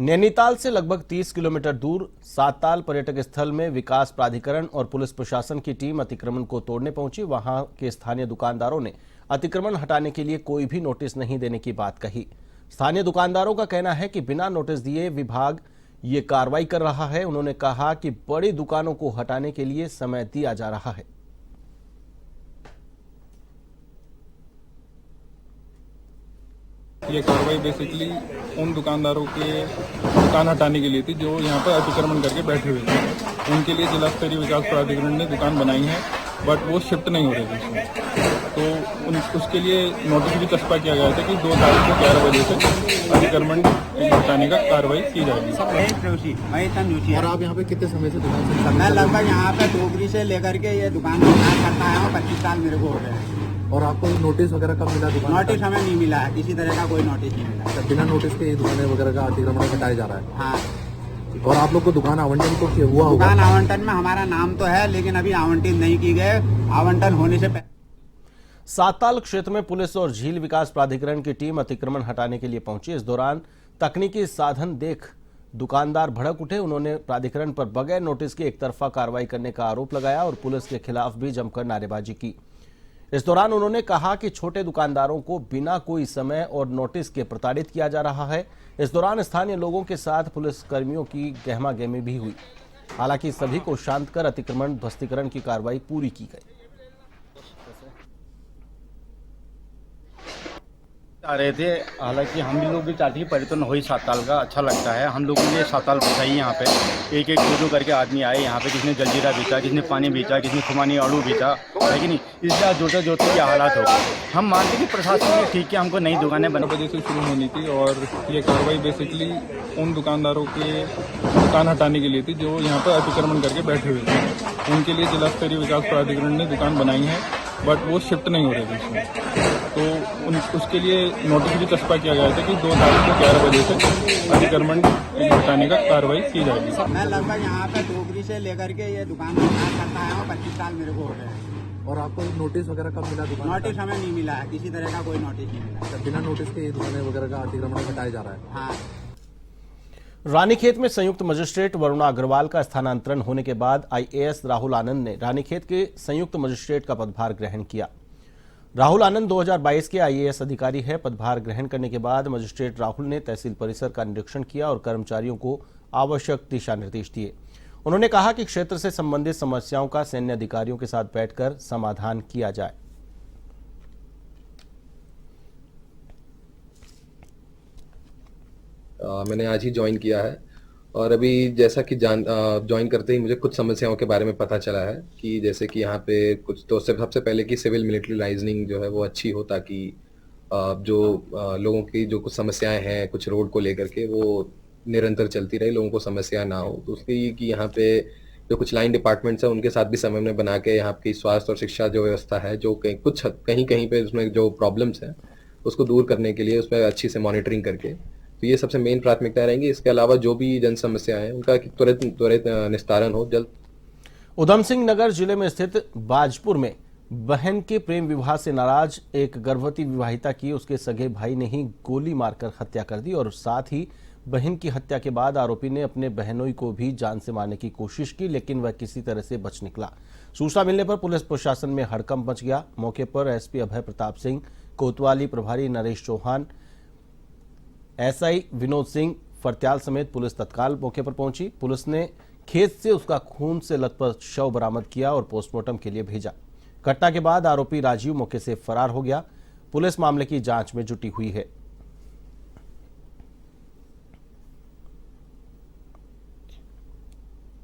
नैनीताल से लगभग 30 किलोमीटर दूर साताल पर्यटक स्थल में विकास प्राधिकरण और पुलिस प्रशासन की टीम अतिक्रमण को तोड़ने पहुंची। वहां के स्थानीय दुकानदारों ने अतिक्रमण हटाने के लिए कोई भी नोटिस नहीं देने की बात कही। स्थानीय दुकानदारों का कहना है कि बिना नोटिस दिए विभाग ये कार्रवाई कर रहा है। उन्होंने कहा कि बड़ी दुकानों को हटाने के लिए समय दिया जा रहा है। ये कार्रवाई बेसिकली उन दुकानदारों के दुकान हटाने के लिए थी जो यहाँ पर अतिक्रमण करके बैठे हुए थे। उनके लिए जिला स्तरीय विकास प्राधिकरण ने दुकान बनाई है, बट वो शिफ्ट नहीं हो रहे थे उसमें। तो उसके लिए नोटिस भी चस्पा किया गया था कि 2 तारीख को 11 बजे से अतिक्रमण हटाने का कार्रवाई की जाएगी। और आप यहाँ पे कितने समय से दुकान से? मैं लगभग यहाँ पे डोगरी से लेकर के ये दुकान करता आया हूँ। 25 साल मेरे को हो गए। और आपको नोटिस वगैरह कब मिला? दुकान नोटिस हमें नहीं मिला है, किसी तरह का कोई नोटिस नहीं मिला। बिना नोटिस के ये दुकानें वगैरह का अतिक्रमण हटाया जा रहा है। हाँ। और आप लोग को दुकान आवंटन तो हुआ होगा? दुकान आवंटन में हमारा नाम तो है, लेकिन अभी आवंटित नहीं की गए। आवंटन होने से साताल क्षेत्र में पुलिस और झील विकास प्राधिकरण की टीम अतिक्रमण हटाने के लिए पहुंची। इस दौरान तकनीकी साधन देख दुकानदार भड़क उठे। उन्होंने प्राधिकरण पर बगैर नोटिस के एक तरफा कार्रवाई करने का आरोप लगाया और पुलिस के खिलाफ भी जमकर नारेबाजी की। इस दौरान उन्होंने कहा कि छोटे दुकानदारों को बिना कोई समय और नोटिस के प्रताड़ित किया जा रहा है। इस दौरान स्थानीय लोगों के साथ पुलिस कर्मियों की गहमागहमी भी हुई। हालांकि सभी को शांत कर अतिक्रमण ध्वस्तीकरण की कार्रवाई पूरी की गई। आ रहे थे, हालांकि हम भी लोग भी चाहते हैं पर्यटन हो ही साताल का, अच्छा लगता है। हम लोगों ने साताल बसाई यहाँ पे, एक एक दो करके आदमी आए यहाँ पे। किसने जलजीरा बेचा, किसने पानी बेचा, किसने खुमानी आलू बेचा, है कि नहीं। इसलिए जोते जोते क्या हालात हो गए। हम मानते कि प्रशासन ने ठीक है हमको नई दुकानें बना बजे से शुरू होनी थी और ये कार्रवाई बेसिकली उन दुकानदारों के दुकान हटाने के लिए थी जो यहाँ पर अतिक्रमण करके बैठे हुए थे। उनके लिए जिला स्तरीय विकास प्राधिकरण ने दुकान बनाई है, बट वो शिफ्ट नहीं हो रहे थे उसमें। तो उसके लिए नोटिस भी चस्पा किया गया था कि 2 तारीख को 11 बजे से अतिक्रमण हटाने का कार्रवाई की जाएगी। मैं लगभग यहाँ पे डोगरी से लेकर के ये दुकान करता आया हूँ। 25 साल मेरे को हो गए। और आपको नोटिस वगैरह कब मिला? दुकान नोटिस हमें नहीं मिला है, किसी तरह का कोई नोटिस नहीं मिला। बिना नोटिस के ये दुकानें वगैरह का अतिक्रमण हटाया जा रहा है। हाँ। रानीखेत में संयुक्त मजिस्ट्रेट वरुणा अग्रवाल का स्थानांतरण होने के बाद आईएएस राहुल आनंद ने रानीखेत के संयुक्त मजिस्ट्रेट का पदभार ग्रहण किया। राहुल आनंद 2022 के आईएएस अधिकारी है। पदभार ग्रहण करने के बाद मजिस्ट्रेट राहुल ने तहसील परिसर का निरीक्षण किया और कर्मचारियों को आवश्यक दिशा निर्देश दिए। उन्होंने कहा कि क्षेत्र से संबंधित समस्याओं का सैन्य अधिकारियों के साथ बैठकर समाधान किया जाए। मैंने आज ही ज्वाइन किया है और अभी जैसा कि ज्वाइन करते ही मुझे कुछ समस्याओं के बारे में पता चला है कि जैसे कि यहाँ पे कुछ तो सबसे पहले कि सिविल मिलिट्री लाइजनिंग जो है वो अच्छी हो, ताकि जो लोगों की जो कुछ समस्याएं हैं कुछ रोड को लेकर के वो निरंतर चलती रहे, लोगों को समस्या ना हो। तो उसके कि यहाँ पे जो कुछ लाइन डिपार्टमेंट्स हैं उनके साथ भी समन्वय बना के यहाँ की स्वास्थ्य और शिक्षा जो व्यवस्था है, जो कहीं कहीं पे उसमें जो प्रॉब्लम्स हैं उसको दूर करने के लिए उस पर अच्छी से मॉनिटरिंग करके, तो ये सबसे मेन प्राथमिकता रहेंगी। इसके अलावा जो भी जन समस्याएं हैं उनका त्वरित निस्तारण हो जल्द। उधम सिंह नगर जिले में स्थित बाजपुर में बहन के प्रेम विवाह से नाराज एक गर्भवती विवाहिता की उसके सगे भाई ने ही गोली मारकर हत्या कर दी और साथ ही बहन की हत्या के बाद आरोपी ने अपने बहनोई को भी जान से मारने की कोशिश की, लेकिन वह किसी तरह से बच निकला। सूचना मिलने पर पुलिस प्रशासन में हड़कंप मच गया। मौके पर एसपी अभय प्रताप सिंह, कोतवाली प्रभारी नरेश चौहान, एसआई विनोद सिंह फरत्याल समेत पुलिस तत्काल मौके पर पहुंची। पुलिस ने खेत से उसका खून से लथपथ शव बरामद किया और पोस्टमार्टम के लिए भेजा। घटना के बाद आरोपी राजीव मौके से फरार हो गया। पुलिस मामले की जांच में जुटी हुई है।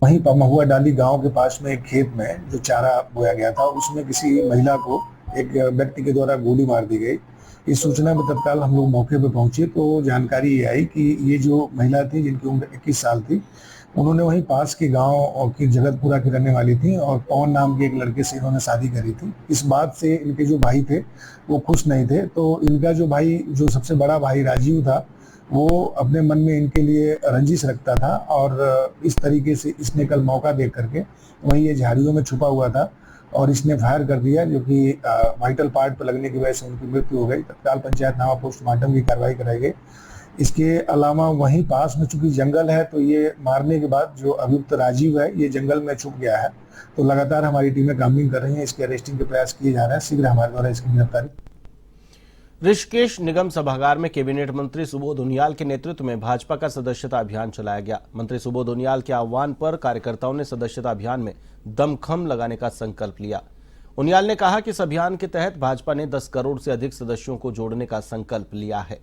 वहीं महुआ डाली गांव के पास में एक खेत में जो चारा बोया गया था उसमें किसी महिला को एक व्यक्ति के द्वारा गोली मार दी गई। इस सूचना में तत्काल हम लोग मौके पर पहुंचे तो जानकारी ये आई कि ये जो महिला थी जिनकी उम्र 21 साल थी, उन्होंने वहीं पास के गांव की जगतपुरा की रहने वाली थी और पवन नाम के एक लड़के से इन्होंने शादी करी थी। इस बात से इनके जो भाई थे वो खुश नहीं थे, तो इनका जो भाई जो सबसे बड़ा भाई राजीव था वो अपने मन में इनके लिए रंजिश रखता था और इस तरीके से इसने कल मौका देख करके वहीं ये झाड़ियों में छुपा हुआ था और इसने फायर कर दिया, जो कि वाइटल पार्ट पर लगने की वजह से उनकी मृत्यु हो गई। तत्काल पंचायतनामा पोस्टमार्टम की कार्रवाई कराई गई। इसके अलावा वहीं पास में चूंकि जंगल है, तो ये मारने के बाद जो अभियुक्त राजीव है ये जंगल में छुप गया है। तो लगातार हमारी टीमें कामगिरी कर रही हैं, इसके अरेस्टिंग के प्रयास किए जा रहे हैं। शीघ्र हमारे द्वारा इसकी गिरफ्तारी। ऋषिकेश निगम सभागार में कैबिनेट मंत्री सुबोध उनियाल के नेतृत्व में भाजपा का सदस्यता अभियान चलाया गया। मंत्री सुबोध उनियाल के आह्वान पर कार्यकर्ताओं ने सदस्यता अभियान में दमखम लगाने का संकल्प लिया। उनियाल ने कहा कि इस अभियान के तहत भाजपा ने 10 करोड़ से अधिक सदस्यों को जोड़ने का संकल्प लिया है।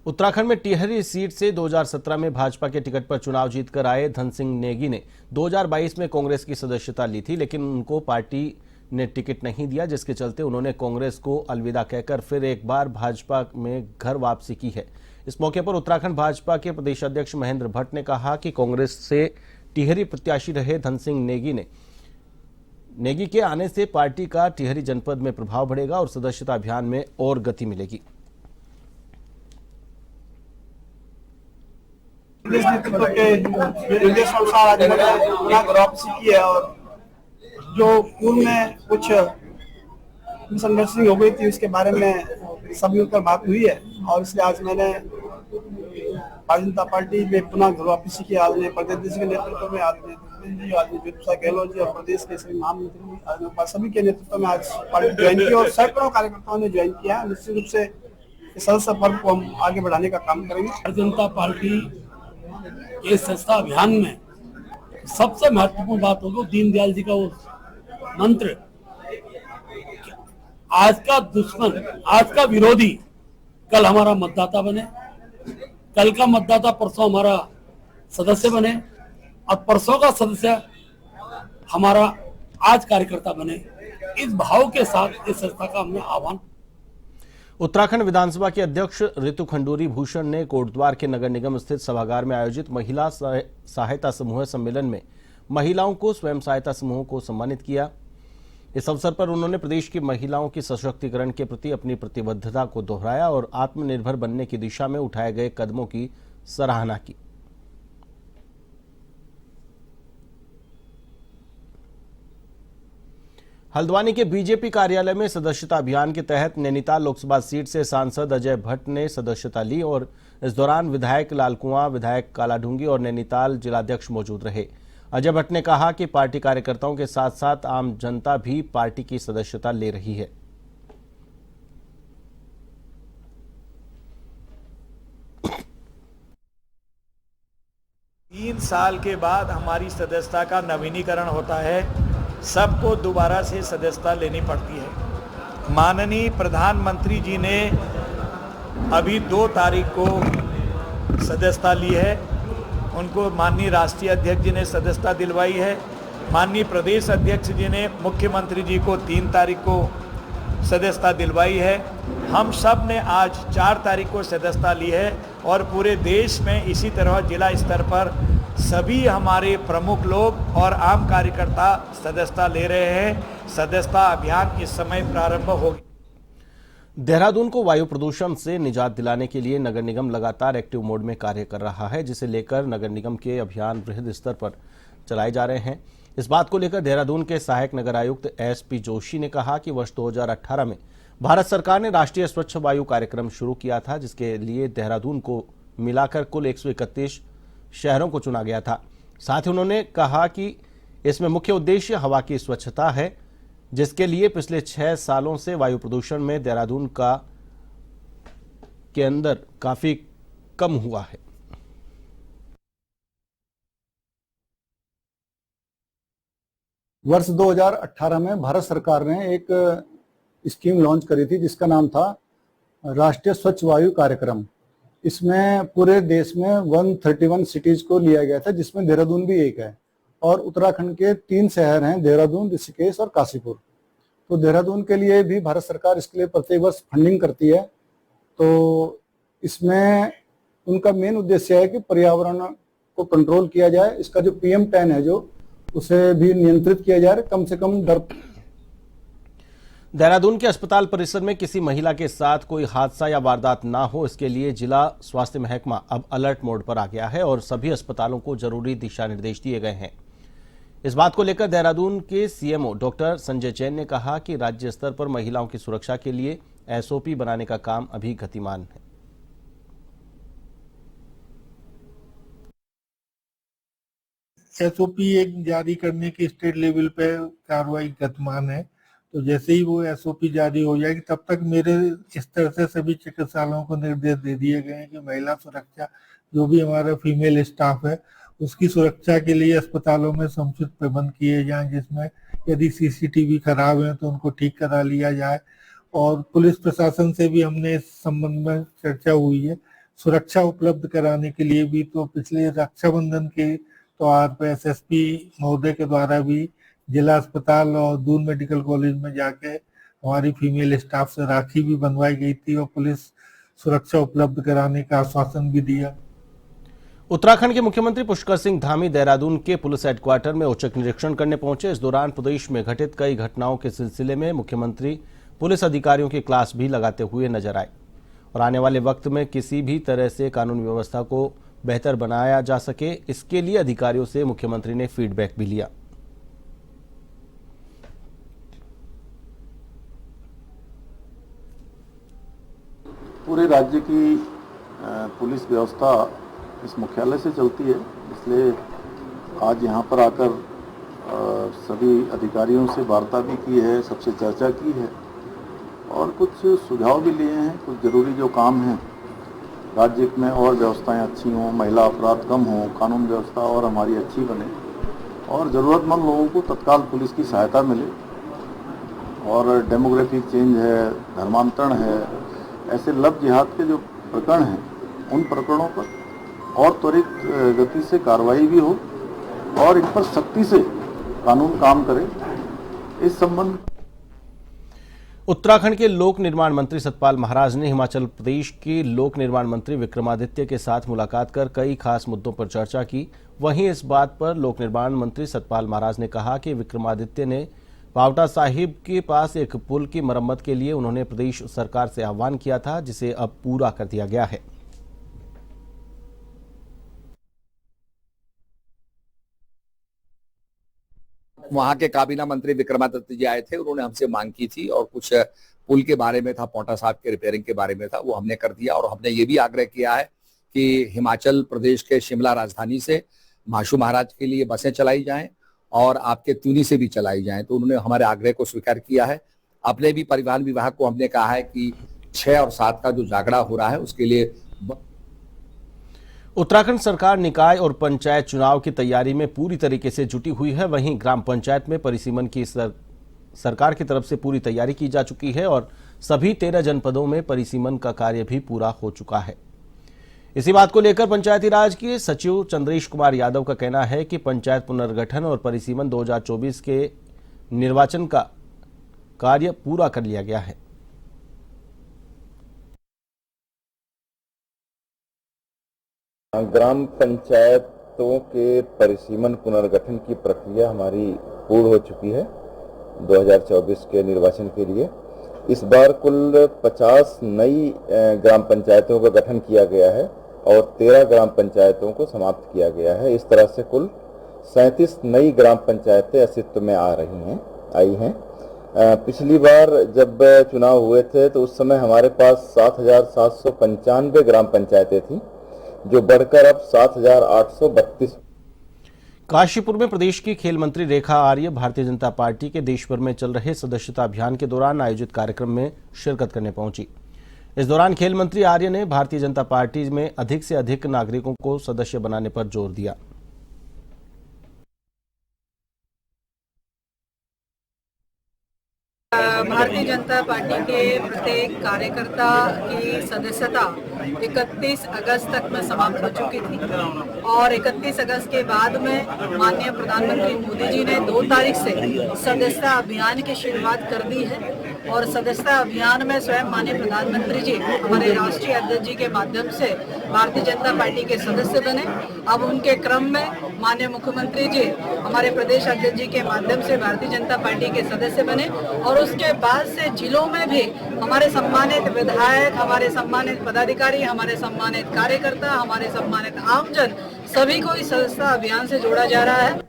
उत्तराखंड में टिहरी सीट से 2017 में भाजपा के टिकट पर चुनाव जीतकर आए धन सिंह नेगी ने 2022 में कांग्रेस की सदस्यता ली थी, लेकिन उनको पार्टी ने टिकट नहीं दिया, जिसके चलते उन्होंने कांग्रेस को अलविदा कहकर फिर एक बार भाजपा में घर वापसी की है। इस मौके पर उत्तराखंड भाजपा के प्रदेश अध्यक्ष महेंद्र भट्ट ने कहा कि कांग्रेस से टिहरी प्रत्याशी रहे धन सिंह नेगी के आने से पार्टी का टिहरी जनपद में प्रभाव बढ़ेगा और सदस्यता अभियान में और गति मिलेगी। प्रदेश नेतृत्व के निर्देशानुसार आज मैंने पुनः घर वापसी की है और जो पूर्व में कुछ मिसअंडरस्टैंडिंग हो गई थी उसके बारे में सब मिलकर बात हुई है और इसलिए आज मैंने भारतीय जनता पार्टी में पुनः घर वापसी की। आज ने प्रदेश के नेतृत्व में आज ज्योतिषा गहलोत जी और प्रदेश के सभी महामंत्री सभी के नेतृत्व में आज पार्टी ज्वाइन की और सैकड़ों कार्यकर्ताओं ने ज्वाइन किया है। निश्चित रूप से सदस्य पर्व को हम आगे बढ़ाने का काम करेंगे। भारतीय जनता पार्टी के सदस्यता अभियान में सबसे महत्वपूर्ण बात होगी दीनदयाल जी का वो मंत्र, आज का दुश्मन, आज का विरोधी कल हमारा मतदाता बने, कल का मतदाता परसों हमारा सदस्य बने और परसों का सदस्य हमारा आज कार्यकर्ता बने। इस भाव के साथ इस संस्था का हमने आह्वान। उत्तराखंड विधानसभा के अध्यक्ष ऋतु खंडूरी भूषण ने कोटद्वार के नगर निगम स्थित सभागार में आयोजित महिला सहायता समूह सम्मेलन में महिलाओं को स्वयं सहायता समूहों को सम्मानित किया। इस अवसर पर उन्होंने प्रदेश की महिलाओं के सशक्तिकरण के प्रति अपनी प्रतिबद्धता को दोहराया और आत्मनिर्भर बनने की दिशा में उठाए गए कदमों की सराहना की। हल्द्वानी के बीजेपी कार्यालय में सदस्यता अभियान के तहत नैनीताल लोकसभा सीट से सांसद अजय भट्ट ने सदस्यता ली और इस दौरान विधायक लाल कुआं, विधायक कालाढूंगी और नैनीताल जिलाध्यक्ष मौजूद रहे। अजय भट्ट ने कहा कि पार्टी कार्यकर्ताओं के साथ साथ आम जनता भी पार्टी की सदस्यता ले रही है। तीन साल के बाद हमारी सदस्यता का नवीनीकरण होता है, सबको दोबारा से सदस्यता लेनी पड़ती है। माननीय प्रधानमंत्री जी ने अभी 2 तारीख को सदस्यता ली है, उनको माननीय राष्ट्रीय अध्यक्ष जी ने सदस्यता दिलवाई है। माननीय प्रदेश अध्यक्ष जी ने मुख्यमंत्री जी को 3 तारीख को सदस्यता दिलवाई है। हम सब ने आज 4 तारीख को सदस्यता ली है और पूरे देश में इसी तरह जिला स्तर पर सभी हमारे प्रमुख लोग और आम कार्यकर्ता सदस्यता ले रहे हैं। सदस्यता अभियान इस समय प्रारंभ होगी। देहरादून को वायु प्रदूषण से निजात दिलाने के लिए नगर निगम लगातार एक्टिव मोड में कार्य कर रहा है, जिसे लेकर नगर निगम के अभियान बृहद स्तर पर चलाए जा रहे हैं। इस बात को लेकर देहरादून के सहायक नगर आयुक्त एसपी जोशी ने कहा कि वर्ष 2018 में भारत सरकार ने राष्ट्रीय स्वच्छ वायु कार्यक्रम शुरू किया था, जिसके लिए देहरादून को मिलाकर कुल 131 शहरों को चुना गया था। साथ ही उन्होंने कहा कि इसमें मुख्य उद्देश्य हवा की स्वच्छता है, जिसके लिए पिछले 6 सालों से वायु प्रदूषण में देहरादून के अंदर काफी कम हुआ है। वर्ष 2018 में भारत सरकार ने एक स्कीम लॉन्च करी थी जिसका नाम था राष्ट्रीय स्वच्छ वायु कार्यक्रम। इसमें पूरे देश में 131 सिटीज को लिया गया था, जिसमें देहरादून भी एक है और उत्तराखंड के 3 शहर हैं, देहरादून, ऋषिकेश और काशीपुर। तो देहरादून के लिए भी भारत सरकार इसके लिए प्रत्येक वर्ष फंडिंग करती है। तो इसमें उनका मेन उद्देश्य है कि पर्यावरण को कंट्रोल किया जाए, इसका जो PM10 है जो उसे भी नियंत्रित किया जाए, कम से कम दर। देहरादून के अस्पताल परिसर में किसी महिला के साथ कोई हादसा या वारदात ना हो, इसके लिए जिला स्वास्थ्य महकमा अब अलर्ट मोड पर आ गया है और सभी अस्पतालों को जरूरी दिशा निर्देश दिए गए हैं। इस बात को लेकर देहरादून के सीएमओ डॉक्टर संजय जैन ने कहा कि राज्य स्तर पर महिलाओं की सुरक्षा के लिए एसओपी बनाने का काम अभी गतिमान है। एसओपी एक जारी करने की स्टेट लेवल पे कार्रवाई गतिमान है, तो जैसे ही वो एसओपी जारी हो जाएगी तब तक मेरे स्तर से सभी चिकित्सालयों को निर्देश दे दिए गए हैं कि महिला सुरक्षा, जो भी हमारा फीमेल स्टाफ है उसकी सुरक्षा के लिए अस्पतालों में समुचित प्रबंध किए जाएं, जिसमें यदि सीसीटीवी खराब है तो उनको ठीक करा लिया जाए। और पुलिस प्रशासन से भी हमने इस संबंध में चर्चा हुई है। सुरक्षा उपलब्ध कराने के लिए भी तो पिछले रक्षाबंधन के त्योहार पर एसएसपी महोदय के द्वारा भी जिला अस्पताल और दून मेडिकल कॉलेज में जाके हमारी फीमेल स्टाफ से राखी भी बनवाई गई थी और पुलिस सुरक्षा उपलब्ध कराने का आश्वासन भी दिया। उत्तराखंड के मुख्यमंत्री पुष्कर सिंह धामी देहरादून के पुलिस हेडक्वार्टर में औचक निरीक्षण करने पहुंचे। इस दौरान प्रदेश में घटित कई घटनाओं के सिलसिले में मुख्यमंत्री पुलिस अधिकारियों की क्लास भी लगाते हुए नजर आए और आने वाले वक्त में किसी भी तरह से कानून व्यवस्था को बेहतर बनाया जा सके, इसके लिए अधिकारियों से मुख्यमंत्री ने फीडबैक भी लिया। पूरे राज्य की पुलिस व्यवस्था इस मुख्यालय से चलती है, इसलिए आज यहाँ पर आकर सभी अधिकारियों से वार्ता भी की है, सबसे चर्चा की है और कुछ सुझाव भी लिए हैं। कुछ ज़रूरी जो काम हैं राज्य में और व्यवस्थाएं अच्छी हों, महिला अपराध कम हों, कानून व्यवस्था और हमारी अच्छी बने और ज़रूरतमंद लोगों को तत्काल पुलिस की सहायता मिले। और डेमोग्राफिक चेंज है, धर्मांतरण है, ऐसे लव जिहाद के जो प्रकरण हैं उन प्रकरणों पर और त्वरित गति से कार्रवाई भी हो और इन पर सख्ती से कानून काम करे। इस संबंध उत्तराखंड के लोक निर्माण मंत्री सतपाल महाराज ने हिमाचल प्रदेश के लोक निर्माण मंत्री विक्रमादित्य के साथ मुलाकात कर कई खास मुद्दों पर चर्चा की। वहीं इस बात पर लोक निर्माण मंत्री सतपाल महाराज ने कहा कि विक्रमादित्य ने पावटा साहिब के पास एक पुल की मरम्मत के लिए उन्होंने प्रदेश सरकार से आह्वान किया था, जिसे अब पूरा कर दिया गया है। वहां के काबीना मंत्री विक्रमादित्य जी आए थे, उन्होंने हमसे मांग की थी और कुछ पुल के बारे में था, पावटा साहिब के रिपेयरिंग के बारे में था, वो हमने कर दिया। और हमने ये भी आग्रह किया है कि हिमाचल प्रदेश के शिमला राजधानी से माशू महाराज के लिए बसें चलाई जाएं और आपके त्यूनी से भी चलाई जाएं। तो उन्होंने हमारे आग्रह को स्वीकार किया है। अपने भी परिवहन विभाग को हमने कहा है कि 6 और 7 का जो जागड़ा हो रहा है उसके लिए उत्तराखंड सरकार निकाय और पंचायत चुनाव की तैयारी में पूरी तरीके से जुटी हुई है। वहीं ग्राम पंचायत में परिसीमन की सरकार की तरफ से पूरी तैयारी की जा चुकी है और सभी 13 जनपदों में परिसीमन का कार्य भी पूरा हो चुका है। इसी बात को लेकर पंचायती राज के सचिव चंद्रेश कुमार यादव का कहना है कि पंचायत पुनर्गठन और परिसीमन 2024 के निर्वाचन का कार्य पूरा कर लिया गया है। ग्राम पंचायतों के परिसीमन पुनर्गठन की प्रक्रिया हमारी पूर्ण हो चुकी है 2024 के निर्वाचन के लिए। इस बार कुल 50 नई ग्राम पंचायतों का गठन किया गया है और 13 ग्राम पंचायतों को समाप्त किया गया है। इस तरह से कुल 37 नई ग्राम पंचायतें अस्तित्व में आई हैं। पिछली बार जब चुनाव हुए थे तो उस समय हमारे पास 7,795 ग्राम पंचायतें थीं, जो बढ़कर अब 7,832। काशीपुर में प्रदेश की खेल मंत्री रेखा आर्य भारतीय जनता पार्टी के देश भर में चल रहे सदस्यता अभियान के दौरान आयोजित कार्यक्रम में शिरकत करने पहुंची। इस दौरान खेल मंत्री आर्य ने भारतीय जनता पार्टी में अधिक से अधिक नागरिकों को सदस्य बनाने पर जोर दिया। भारतीय जनता पार्टी के प्रत्येक कार्यकर्ता की सदस्यता 31 अगस्त तक में समाप्त हो चुकी थी और 31 अगस्त के बाद में माननीय प्रधानमंत्री मोदी जी ने 2 तारीख से सदस्यता अभियान की शुरुआत कर दी है और सदस्यता अभियान में स्वयं माननीय प्रधानमंत्री जी हमारे राष्ट्रीय अध्यक्ष जी के माध्यम से भारतीय जनता पार्टी के सदस्य बने। अब उनके क्रम में माननीय मुख्यमंत्री जी हमारे प्रदेश अध्यक्ष जी के माध्यम से भारतीय जनता पार्टी के सदस्य बने और उसके बाद से जिलों में भी हमारे सम्मानित विधायक, हमारे सम्मानित पदाधिकारी, हमारे सम्मानित कार्यकर्ता, हमारे सम्मानित आमजन सभी को इस सदस्यता अभियान से जोड़ा जा रहा है।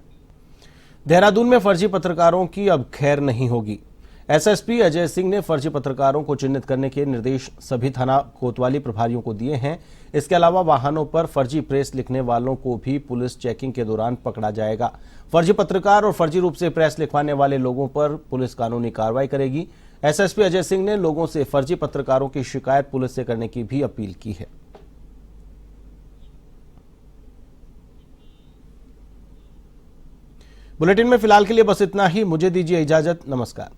देहरादून में फर्जी पत्रकारों की अब खैर नहीं होगी। एसएसपी अजय सिंह ने फर्जी पत्रकारों को चिन्हित करने के निर्देश सभी थाना कोतवाली प्रभारियों को दिए हैं। इसके अलावा वाहनों पर फर्जी प्रेस लिखने वालों को भी पुलिस चेकिंग के दौरान पकड़ा जाएगा। फर्जी पत्रकार और फर्जी रूप से प्रेस लिखवाने वाले लोगों पर पुलिस कानूनी कार्रवाई करेगी। एसएसपी अजय सिंह ने लोगों से फर्जी पत्रकारों की शिकायत पुलिस से करने की भी अपील की है। बुलेटिन में फिलहाल के लिए बस इतना ही। मुझे दीजिए इजाजत। नमस्कार।